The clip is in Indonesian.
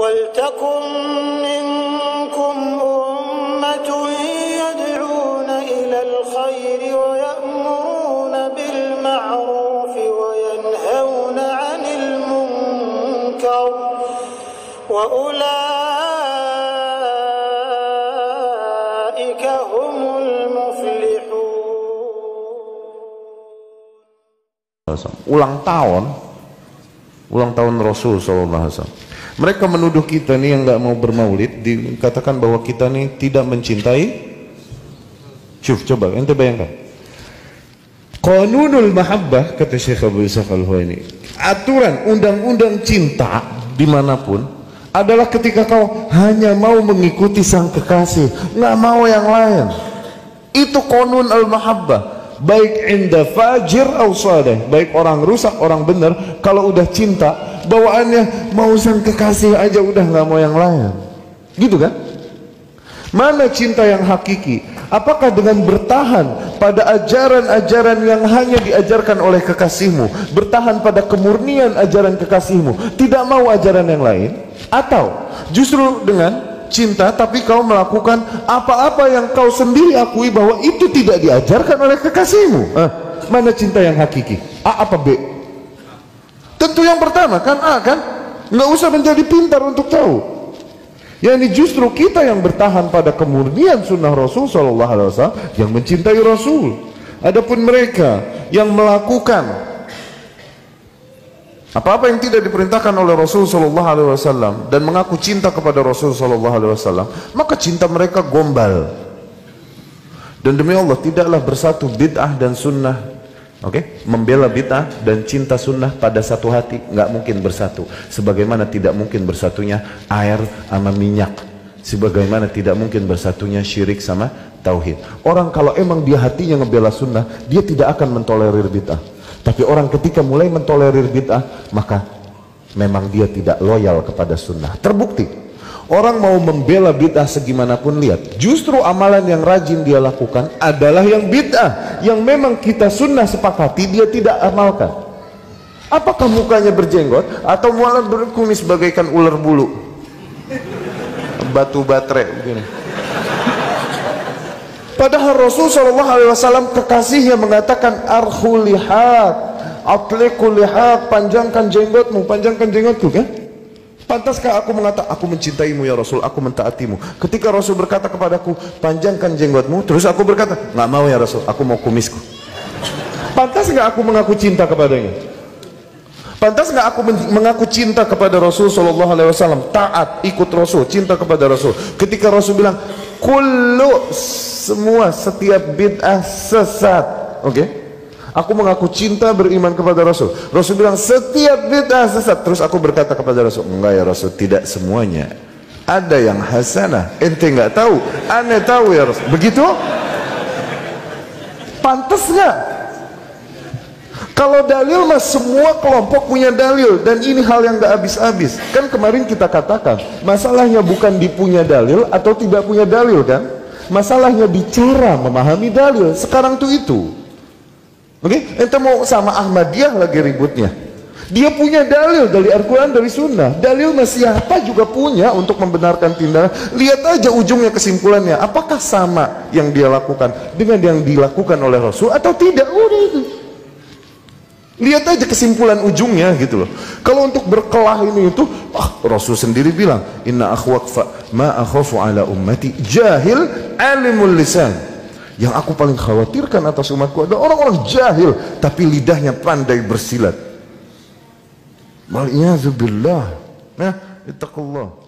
وَلْتَكُنْ مِنْكُمْ أُمَّةٌ يَدْعُونَ إِلَى الْخَيْرِ وَيَأْمُرُونَ بِالْمَعْرُوفِ وَيَنْهَوْنَ عَنِ الْمُنْكَرِ وَأُولَئِكَ هُمُ الْمُفْلِحُونَ. Ulang tahun Rasul SAW. Mereka menuduh kita nih yang nggak mau bermaulid, dikatakan bahwa kita nih tidak mencintai. Coba ente bayangkan. Qanunul mahabbah, kata Syekh Abu Ishaq Al-Huwaini, aturan undang-undang cinta dimanapun adalah ketika kau hanya mau mengikuti sang kekasih, nggak mau yang lain. Itu qanun al-mahabbah. Baik inda fajir atau saleh, baik orang rusak orang benar, kalau udah cinta bawaannya mau sang kekasih aja, udah nggak mau yang lain, gitu kan? Mana cinta yang hakiki? Apakah dengan bertahan pada ajaran-ajaran yang hanya diajarkan oleh kekasihmu, bertahan pada kemurnian ajaran kekasihmu, tidak mau ajaran yang lain, atau justru dengan cinta tapi kau melakukan apa-apa yang kau sendiri akui bahwa itu tidak diajarkan oleh kekasihmu? Mana cinta yang hakiki? A apa B? Tentu yang pertama kan, A kan? Nggak usah menjadi pintar untuk tahu. Yani justru kita yang bertahan pada kemurnian sunnah Rasul SAW, yang mencintai Rasul. Adapun mereka yang melakukan apa-apa yang tidak diperintahkan oleh Rasul SAW dan mengaku cinta kepada Rasul SAW, maka cinta mereka gombal. Dan demi Allah, tidaklah bersatu bid'ah dan sunnah. Membela bid'ah dan cinta sunnah pada satu hati, nggak mungkin bersatu. Sebagaimana tidak mungkin bersatunya air sama minyak, sebagaimana tidak mungkin bersatunya syirik sama tauhid. Orang kalau emang dia hatinya ngebela sunnah, dia tidak akan mentolerir bid'ah. Tapi orang ketika mulai mentolerir bid'ah, maka memang dia tidak loyal kepada sunnah. Terbukti, orang mau membela bid'ah segimanapun, lihat, justru amalan yang rajin dia lakukan adalah yang bid'ah, yang memang kita sunnah sepakati dia tidak amalkan. Apakah mukanya berjenggot atau malah berkumis bagaikan ular bulu, batu baterai begini? Padahal Rasul SAW kekasihnya mengatakan arhu lihat, atliku lihat, panjangkan jenggotmu, panjangkan jenggotku, kan? Pantaskah aku mengatakan aku mencintaimu ya Rasul, aku mentaatimu? Ketika Rasul berkata kepadaku panjangkan jenggotmu, terus aku berkata nggak mau ya Rasul, aku mau kumisku. Pantas nggak aku mengaku cinta kepadanya? Pantas nggak aku mengaku cinta kepada Rasul SAW, taat, ikut Rasul, cinta kepada Rasul? Ketika Rasul bilang kullu, semua, setiap bid'ah sesat, aku mengaku cinta beriman kepada Rasul. Rasul bilang setiap bid'ah sesat. Terus aku berkata kepada Rasul, enggak ya Rasul, tidak semuanya, ada yang hasanah, ente nggak tahu, aneh tahu ya Rasul. Begitu? Pantas nggak? Kalau dalil mas, semua kelompok punya dalil, dan ini hal yang gak habis-habis. Kan kemarin kita katakan, masalahnya bukan di punya dalil atau tidak punya dalil, kan? Masalahnya di cara memahami dalil. Sekarang tuh itu. Ente mau sama Ahmadiyah lagi ributnya. Dia punya dalil dari Al-Quran, dari Sunnah. Dalil mas siapa juga punya untuk membenarkan tindakan. Lihat aja ujungnya, kesimpulannya. Apakah sama yang dia lakukan dengan yang dilakukan oleh Rasul atau tidak? Udah itu. Lihat aja kesimpulan ujungnya gitu loh. Kalau untuk berkelah ini itu, Rasul sendiri bilang, inna akhwaqfa ma akhafu ala ummati jahil alimul lisan. Yang aku paling khawatirkan atas umatku adalah orang-orang jahil tapi lidahnya pandai bersilat. Wal iyadzu billah. Ittaqullah.